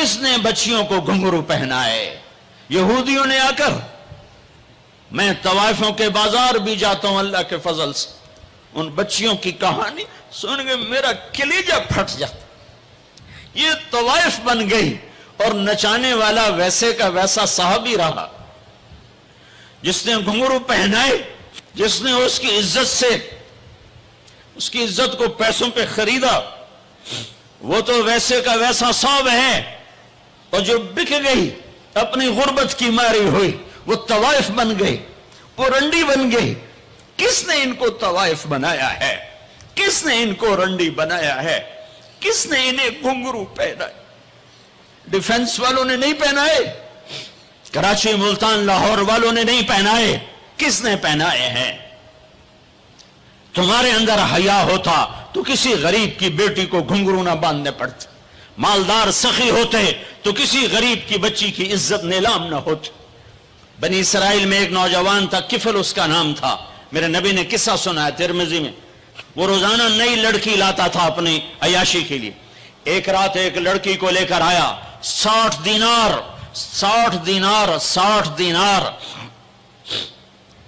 کس نے بچیوں کو گھنگرو پہنائے؟ یہودیوں نے آ کر. میں طوائفوں کے بازار بھی جاتا ہوں اللہ کے فضل سے, ان بچیوں کی کہانی سن کے میرا کلیجہ پھٹ جاتا. یہ طوائف بن گئی اور نچانے والا ویسے کا ویسا صحابی رہا جس نے گھنگرو پہنائے, جس نے اس کی عزت سے اس کی عزت کو پیسوں پہ خریدا, وہ تو ویسے کا ویسا صاحب ہے. اور جو بک گئی اپنی غربت کی ماری ہوئی وہ طوائف بن گئی, وہ رنڈی بن گئی. کس نے ان کو طوائف بنایا ہے؟ کس نے ان کو رنڈی بنایا ہے؟ کس نے انہیں گھنگرو پہنائے؟ ڈیفنس والوں نے نہیں پہنائے, کراچی ملتان لاہور والوں نے نہیں پہنائے. کس نے پہنائے ہیں؟ تمہارے اندر حیا ہوتا تو کسی غریب کی بیٹی کو گھنگرو نہ باندھنے پڑتے, مالدار سخی ہوتے تو کسی غریب کی بچی کی عزت نیلام نہ ہوتی. بنی اسرائیل میں ایک نوجوان تھا, کفل اس کا نام تھا. میرے نبی نے قصہ سنا ہے ترمذی میں. وہ روزانہ نئی لڑکی لاتا تھا اپنی عیاشی کے لیے. ایک رات ایک لڑکی کو لے کر آیا, 60 دینار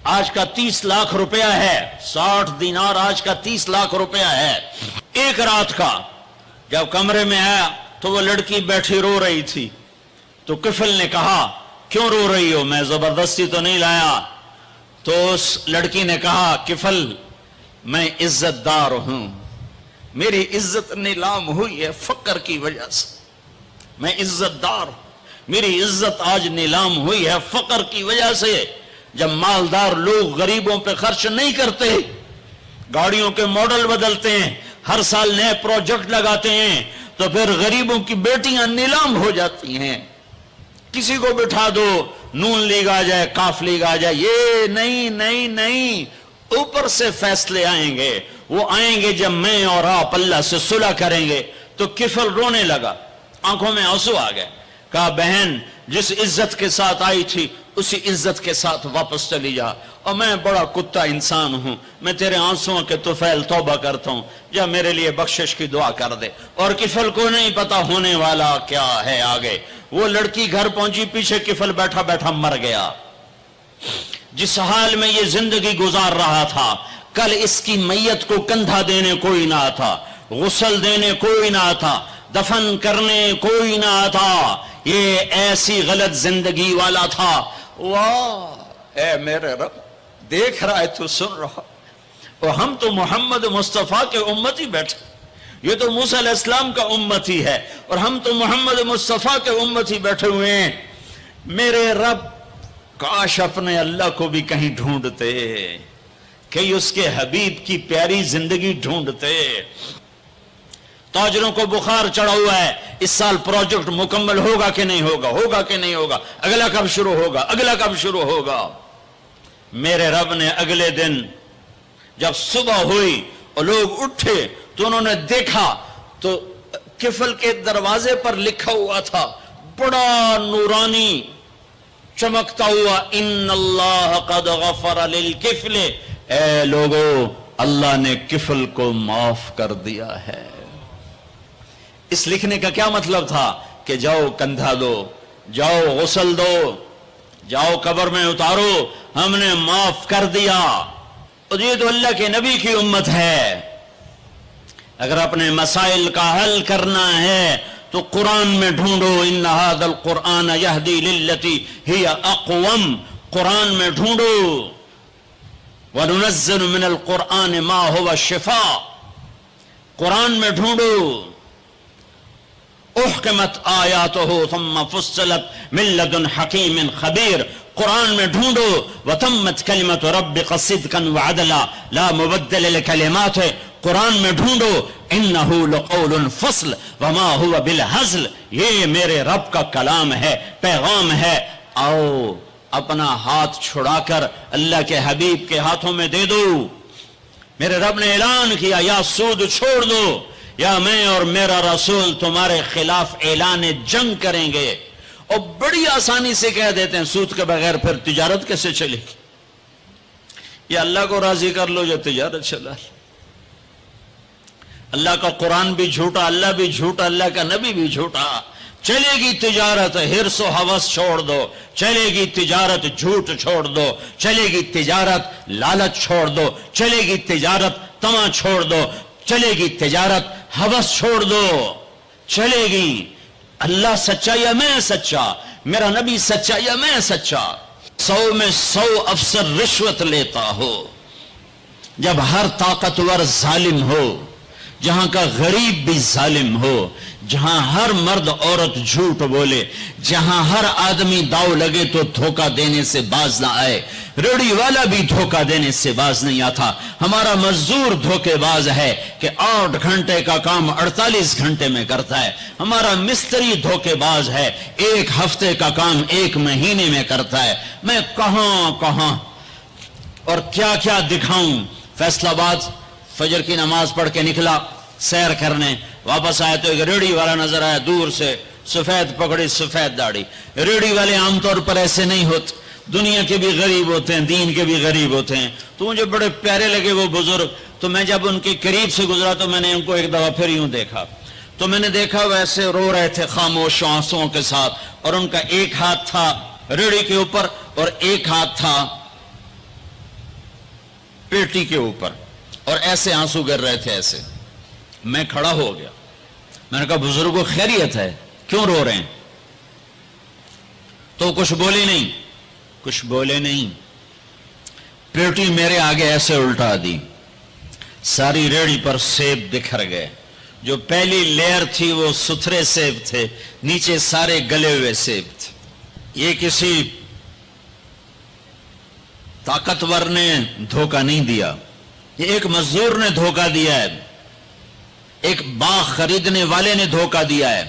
آج کا 30 لاکھ روپیہ ہے. 60 دینار آج کا 30 لاکھ روپیہ ہے ایک رات کا. جب کمرے میں آیا تو وہ لڑکی بیٹھی رو رہی تھی. تو کفل نے کہا کیوں رو رہی ہو؟ میں زبردستی تو نہیں لایا. تو اس لڑکی نے کہا کفل میں عزت دار ہوں, میری عزت نیلام ہوئی ہے فقر کی وجہ سے. میں عزت دار ہوں, میری عزت آج نیلام ہوئی ہے فقر کی وجہ سے. جب مالدار لوگ غریبوں پہ خرچ نہیں کرتے, گاڑیوں کے ماڈل بدلتے ہیں, ہر سال نئے پروجیکٹ لگاتے ہیں, تو پھر غریبوں کی بیٹیاں نیلام ہو جاتی ہیں. کسی کو بٹھا دو, نون لیگ آ جائے, کاف لیگ آ جائے, یہ نہیں, اوپر سے فیصلے آئیں گے. وہ آئیں گے جب میں اور آپ اللہ سے صلح کریں گے. تو کفل رونے لگا, آنکھوں میں آنسو آ گئے. کہا بہن جس عزت کے ساتھ آئی تھی اسی عزت کے ساتھ واپس چلی جا, اور میں بڑا کتا انسان ہوں, میں تیرے آنسوؤں کے طفیل توبہ کرتا ہوں, یا میرے لیے بخشش کی دعا کر دے. اور کفل کو نہیں پتا ہونے والا کیا ہے آگے. وہ لڑکی گھر پہنچی, پیچھے کفل بیٹھا بیٹھا مر گیا. جس حال میں یہ زندگی گزار رہا تھا, کل اس کی میت کو کندھا دینے کوئی نہ آتا, غسل دینے کوئی نہ آتا, دفن کرنے کوئی نہ آتا. یہ ایسی غلط زندگی والا تھا. واہ اے میرے رب, دیکھ رہا ہے تو سن رہا, اور ہم تو محمد مصطفیٰ کے امتی بیٹھے. یہ تو موسیٰ علیہ السلام کا امتی ہے, اور ہم تو محمد مصطفیٰ کے امتی بیٹھے ہوئے ہیں. میرے رب کاش اپنے اللہ کو بھی کہیں ڈھونڈتے, کہیں اس کے حبیب کی پیاری زندگی ڈھونڈتے. تاجروں کو بخار چڑھا ہوا ہے, اس سال پروجیکٹ مکمل ہوگا کہ نہیں ہوگا, ہوگا کہ نہیں ہوگا, اگلا کب شروع ہوگا, اگلا کب شروع ہوگا. میرے رب نے اگلے دن جب صبح ہوئی اور لوگ اٹھے تو انہوں نے دیکھا تو کفل کے دروازے پر لکھا ہوا تھا بڑا نورانی چمکتا ہوا, ان اللہ قد غفر للکفل. اے لوگو, اللہ نے کفل کو معاف کر دیا ہے. اس لکھنے کا کیا مطلب تھا کہ جاؤ کندھا دو, جاؤ غسل دو, جاؤ قبر میں اتارو, ہم نے معاف کر دیا. اور یہ تو اللہ کے نبی کی امت ہے. اگر اپنے مسائل کا حل کرنا ہے تو قرآن میں ڈھونڈو, ان ھذا القرآن یہدی للتی ہی اقوم. قرآن میں ڈھونڈو. وننزل من القرآن ما هو شفاء. قرآن میں ڈھونڈو. احکمت آیاتہ ثم فصلت من لدن حکیم خبیر. قرآن میں ڈھونڈو. وتمت کلمت ربک صدقا وعدلا لا مبدل لکلماتہ. قرآن میں ڈھونڈو. انہ لقول فصل وما هو بالہزل. یہ میرے رب کا کلام ہے, پیغام ہے. آؤ اپنا ہاتھ چھڑا کر اللہ کے حبیب کے ہاتھوں میں دے دو. میرے رب نے اعلان کیا, یا سود چھوڑ دو یا میں اور میرا رسول تمہارے خلاف اعلان جنگ کریں گے. اور بڑی آسانی سے کہہ دیتے ہیں سود کے بغیر پھر تجارت کیسے چلے گی. یا اللہ کو راضی کر لو یا تجارت چلا. اللہ کا قرآن بھی جھوٹا, اللہ بھی جھوٹا, اللہ کا نبی بھی جھوٹا, چلے گی تجارت ہرس و ہوس چھوڑ دو، چلے گی تجارت جھوٹ چھوڑ دو، چلے گی تجارت لالچ چھوڑ دو، چلے گی تجارت طمع چھوڑ دو، چلے گی تجارت ہوس چھوڑ دو، چلے گی۔ اللہ سچا یا میں سچا، میرا نبی سچا یا میں سچا؟ 100 میں 100 افسر رشوت لیتا ہو، جب ہر طاقتور ظالم ہو، جہاں کا غریب بھی ظالم ہو، جہاں ہر مرد عورت جھوٹ بولے، جہاں ہر آدمی داؤ لگے تو دھوکہ دینے سے باز نہ آئے، ریڑھی والا بھی دھوکہ دینے سے باز نہیں آتا، ہمارا مزدور دھوکے باز ہے کہ 8 گھنٹے کا کام 48 گھنٹے میں کرتا ہے، ہمارا مستری دھوکے باز ہے، 1 ہفتے کا کام 1 مہینے میں کرتا ہے۔ میں کہاں اور کیا کیا دکھاؤں۔ فیصل آباد فجر کی نماز پڑھ کے نکلا سیر کرنے، واپس آیا تو ایک ریڑھی والا نظر آیا دور سے، سفید پگڑی سفید داڑھی۔ ریڑھی والے عام طور پر ایسے نہیں ہوتے، دنیا کے بھی غریب ہوتے ہیں، دین کے بھی غریب ہوتے ہیں، تو مجھے بڑے پیارے لگے وہ بزرگ۔ تو میں جب ان کے قریب سے گزرا تو میں نے ان کو ایک دفعہ پھر یوں دیکھا، تو میں نے دیکھا ویسے رو رہے تھے خاموش آنسوؤں کے ساتھ، اور ان کا ایک ہاتھ تھا ریڑھی کے اوپر اور ایک ہاتھ تھا پیٹی کے اوپر، اور ایسے آنسو گر رہے تھے ایسے۔ میں کھڑا ہو گیا، میں نے کہا بزرگوں خیریت ہے، کیوں رو رہے ہیں؟ تو کچھ بولے نہیں، پیٹی میرے آگے ایسے الٹا دی، ساری ریڑھی پر سیب بکھر گئے، جو پہلی لیئر تھی وہ ستھرے سیب تھے، نیچے سارے گلے ہوئے سیب تھے۔ یہ کسی طاقتور نے دھوکہ نہیں دیا، یہ ایک مزدور نے دھوکہ دیا ہے، ایک باغ خریدنے والے نے دھوکہ دیا ہے،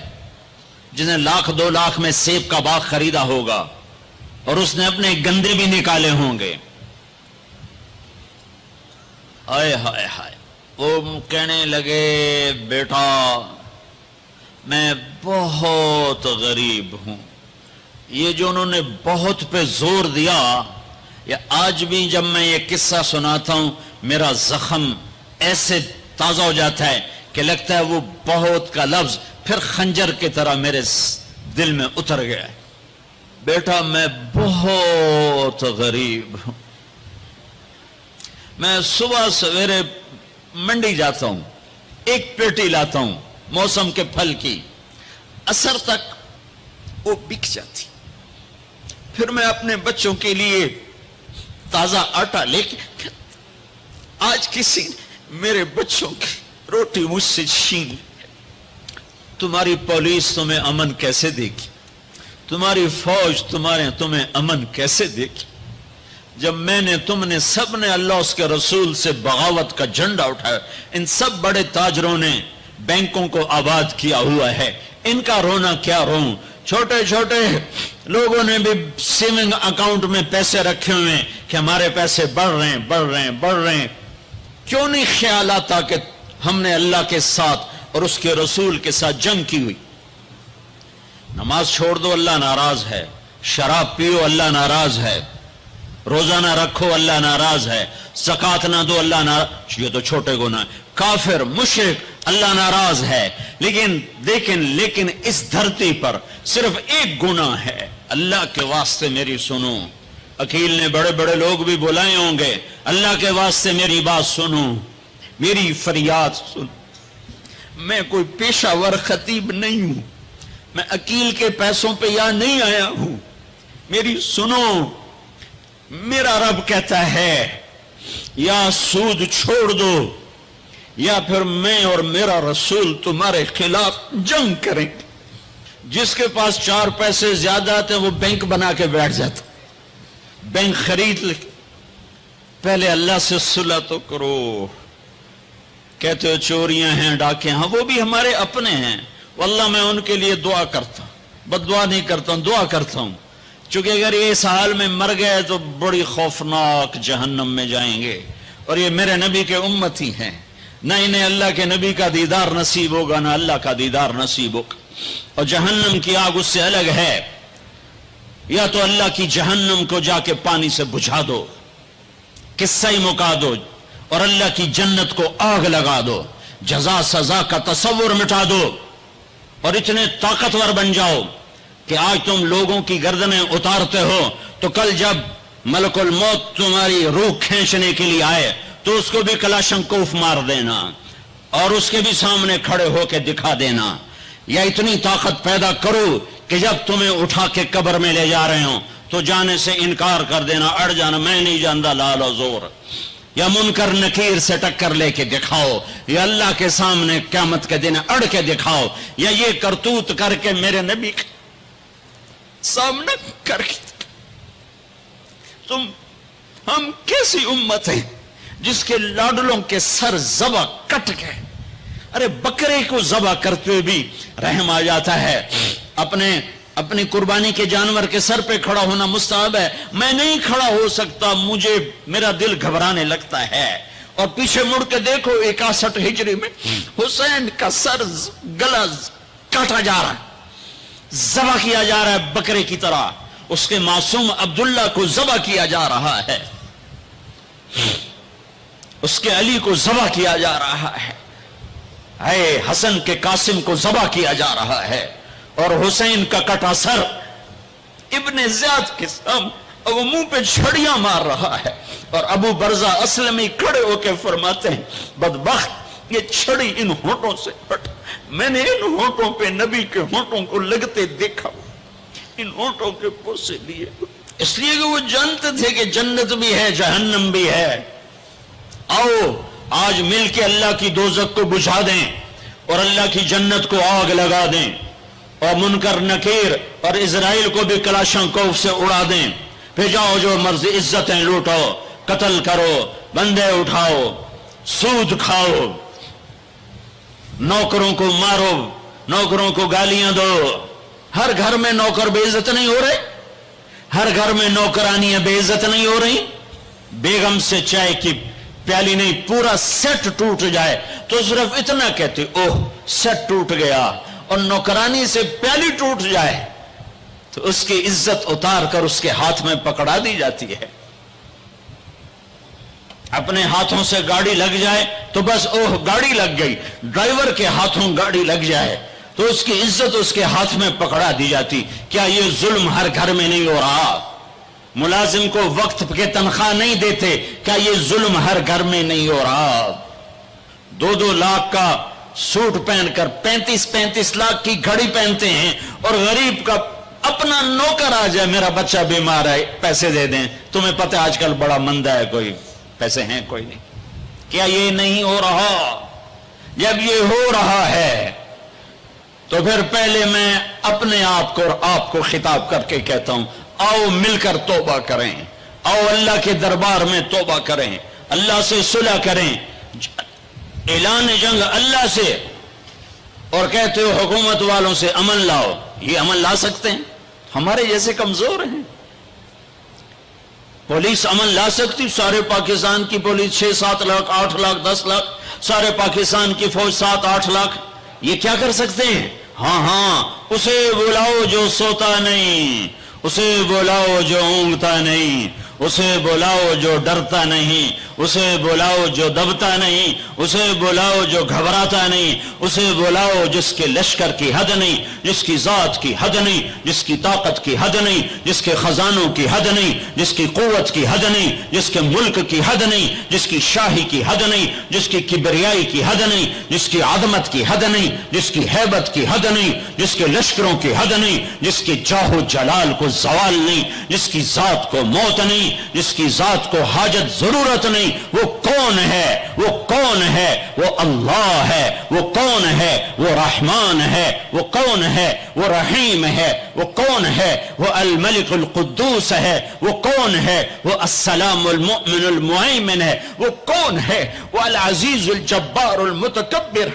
جس نے 1,00,000 2 لاکھ میں سیب کا باغ خریدا ہوگا اور اس نے اپنے گندے بھی نکالے ہوں گے۔ ہائے ہائے ہائے، وہ کہنے لگے بیٹا میں بہت غریب ہوں۔ یہ جو انہوں نے بہت پہ زور دیا، یا آج بھی جب میں یہ قصہ سناتا ہوں میرا زخم ایسے تازہ ہو جاتا ہے کہ لگتا ہے وہ بہت کا لفظ پھر خنجر کی طرح میرے دل میں اتر گیا ہے۔ بیٹا میں بہت غریب ہوں، میں صبح سویرے منڈی جاتا ہوں، ایک پیٹی لاتا ہوں موسم کے پھل کی، عصر تک وہ بک جاتی، پھر میں اپنے بچوں کے لیے تازہ آٹا لے کے، آج کسی نے میرے بچوں کی روٹی مجھ سے چھین لی۔ تمہاری پولیس تمہیں امن کیسے دے گی؟ تمہاری فوج تمہیں امن کیسے دے گی؟ جب تم نے سب نے اللہ اس کے رسول سے بغاوت کا جھنڈا اٹھایا، ان سب بڑے تاجروں نے بینکوں کو آباد کیا ہوا ہے، ان کا رونا کیا روں؟ چھوٹے چھوٹے لوگوں نے بھی سیونگ اکاؤنٹ میں پیسے رکھے ہوئے ہیں کہ ہمارے پیسے بڑھ رہے ہیں۔ کیوں نہیں خیال آتا کہ ہم نے اللہ کے ساتھ اور اس کے رسول کے ساتھ جنگ کی ہوئی؟ نماز چھوڑ دو اللہ ناراض ہے، شراب پیو اللہ ناراض ہے، روزہ نہ رکھو اللہ ناراض ہے، زکوٰۃ نہ دو اللہ ناراض، یہ تو چھوٹے گناہ ہیں، کافر مشرک اللہ ناراض ہے، لیکن اس دھرتی پر صرف ایک گناہ ہے۔ اللہ کے واسطے میری سنو، عقیل نے بڑے بڑے لوگ بھی بلائے ہوں گے، اللہ کے واسطے میری بات سنو، میری فریاد سن۔ میں کوئی پیشہ ور خطیب نہیں ہوں، میں عقیل کے پیسوں پہ یہاں نہیں آیا ہوں، میری سنو۔ میرا رب کہتا ہے یا سود چھوڑ دو یا پھر میں اور میرا رسول تمہارے خلاف جنگ کریں گے۔ جس کے پاس 4 پیسے زیادہ آتے ہیں وہ بینک بنا کے بیٹھ جاتا، بینک خرید لے۔ پہلے اللہ سے صلح تو کرو۔ کہتے ہو چوریاں ہیں، ڈاکے، ہاں وہ بھی ہمارے اپنے ہیں، واللہ میں ان کے لیے دعا کرتا ہوں، بد دعا نہیں کرتا ہوں، دعا کرتا ہوں، چونکہ اگر یہ اس حال میں مر گئے تو بڑی خوفناک جہنم میں جائیں گے، اور یہ میرے نبی کے امتی ہیں، نہ انہیں اللہ کے نبی کا دیدار نصیب ہوگا نہ اللہ کا دیدار نصیب ہوگا، اور جہنم کی آگ اس سے الگ ہے۔ یا تو اللہ کی جہنم کو جا کے پانی سے بجھا دو، قصہ ہی مکا دو، اور اللہ کی جنت کو آگ لگا دو، جزا سزا کا تصور مٹا دو، اور اتنے طاقتور بن جاؤ کہ آج تم لوگوں کی گردنیں اتارتے ہو تو کل جب ملک الموت تمہاری روح کھینچنے کے لیے آئے تو اس کو بھی کلاشنکوف مار دینا اور اس کے بھی سامنے کھڑے ہو کے دکھا دینا. یا اتنی طاقت پیدا کرو کہ جب تمہیں اٹھا کے قبر میں لے جا رہے ہوں تو جانے سے انکار کر دینا, اڑ جانا, میں نہیں جانتا لال و زور. یا منکر نکیر سے ٹکر لے کے دکھاؤ, یا اللہ کے سامنے قیامت کے دن اڑ کے دکھاؤ, یا یہ کرتوت کر کے میرے نبی کے سامنے کر کے. ہم کیسی امت ہیں جس کے لاڈلوں کے سر ذبح کٹ گئے. ارے بکرے کو ذبح کرتے ہوئے بھی رحم آ جاتا ہے. اپنی قربانی کے جانور کے سر پہ کھڑا ہونا مستحب ہے. میں نہیں کھڑا ہو سکتا, میرا دل گھبرانے لگتا ہے. اور پیچھے مڑ کے دیکھو 61 ہجری میں حسین کا سر گلا کاٹا جا رہا ہے, ذبح کیا جا رہا ہے بکرے کی طرح. اس کے معصوم عبداللہ کو ذبح کیا جا رہا ہے, اس کے علی کو ذبح کیا جا رہا ہے, اے حسن کے قاسم کو ذبح کیا جا رہا ہے, اور حسین کا کٹا سر ابن زیاد کے سامنے وہ منہ پہ چھڑیاں مار رہا ہے. اور ابو برزہ اسلمی کھڑے ہو کے فرماتے ہیں بدبخت یہ چھڑی ان ہونٹوں سے ہٹ, میں نے ان ہونٹوں پہ نبی کے ہونٹوں کو لگتے دیکھا, ان ہونٹوں کے پوسے لیے, اس لیے کہ وہ جانتے تھے کہ جنت بھی ہے جہنم بھی ہے. آؤ آج مل کے اللہ کی دوزخ کو بجھا دیں اور اللہ کی جنت کو آگ لگا دیں, اور منکر نکیر اور اسرائیل کو بھی کلاشنکوف سے اڑا دیں. پھر جاؤ جو مرضی عزتیں لوٹو, قتل کرو, بندے اٹھاؤ, سود کھاؤ, نوکروں کو مارو, نوکروں کو گالیاں دو. ہر گھر میں نوکر بے عزت نہیں ہو رہے, ہر گھر میں نوکرانیاں بے عزت نہیں ہو رہی. بیگم سے چائے کی پیالی نہیں پورا سیٹ ٹوٹ جائے تو صرف اتنا کہتے اوہ سیٹ ٹوٹ گیا, اور نوکرانی سے پیالی ٹوٹ جائے تو اس کی عزت اتار کر اس کے ہاتھ میں پکڑا دی جاتی ہے. اپنے ہاتھوں سے گاڑی لگ جائے تو بس اوہ گاڑی لگ گئی, ڈرائیور کے ہاتھوں گاڑی لگ جائے تو اس کی عزت اس کے ہاتھ میں پکڑا دی جاتی. کیا یہ ظلم ہر گھر میں نہیں ہو رہا؟ ملازم کو وقت کے تنخواہ نہیں دیتے, کیا یہ ظلم ہر گھر میں نہیں ہو رہا؟ 2 لاکھ کا سوٹ پہن کر 35 لاکھ کی گھڑی پہنتے ہیں, اور غریب کا اپنا نوکر آ جائے میرا بچہ بیمار ہے پیسے دے دیں. تمہیں پتہ آج کل بڑا مندہ ہے, کوئی پیسے ہیں کوئی نہیں. کیا یہ نہیں ہو رہا؟ جب یہ ہو رہا ہے تو پھر پہلے میں اپنے آپ کو اور آپ کو خطاب کر کے کہتا ہوں آؤ مل کر توبہ کریں, آؤ اللہ کے دربار میں توبہ کریں, اللہ سے صلح کریں. اعلان جنگ اللہ سے, اور کہتے ہو حکومت والوں سے امن لاؤ. یہ امن لا سکتے ہیں؟ ہمارے جیسے کمزور ہیں. پولیس امن لا سکتی؟ سارے پاکستان کی پولیس 6-7 لاکھ 8 لاکھ 10 لاکھ, سارے پاکستان کی فوج 7-8 لاکھ, یہ کیا کر سکتے ہیں؟ ہاں اسے بلاؤ جو سوتا نہیں, اسے بلاؤ جو اونگتا نہیں, اسے بلاؤ جو ڈرتا نہیں, اسے بلاؤ جو دبتا نہیں, اسے بلاؤ جو گھبراتا نہیں, اسے بلاؤ جس کے لشکر کی حد نہیں, جس کی ذات کی حد نہیں, جس کی طاقت کی حد نہیں, جس کے خزانوں کی حد نہیں, جس کی قوت کی حد نہیں, جس کے ملک کی حد نہیں, جس کی شاہی کی حد نہیں, جس کی کبریائی کی حد نہیں, جس کی عظمت کی حد نہیں, جس کی ہیبت کی حد نہیں, جس کے لشکروں کی حد نہیں, جس کی جاہ و جلال کو زوال نہیں, جس کی ذات کو موت نہیں, جس کی ذات کو حاجت ضرورت نہیں. وہ کون ہے؟ وہ کون ہے؟ وہ اللہ ہے. وہ کون ہے؟ وہ رحمان ہے. وہ کون ہے؟ وہ رحیم ہے. وہ کون ہے؟ وہ الملک القدوس ہے. وہ کون ہے؟ وہ السلام المؤمن المہیمن ہے. وہ کون ہے؟ وہ العزیز الجبار المتکبر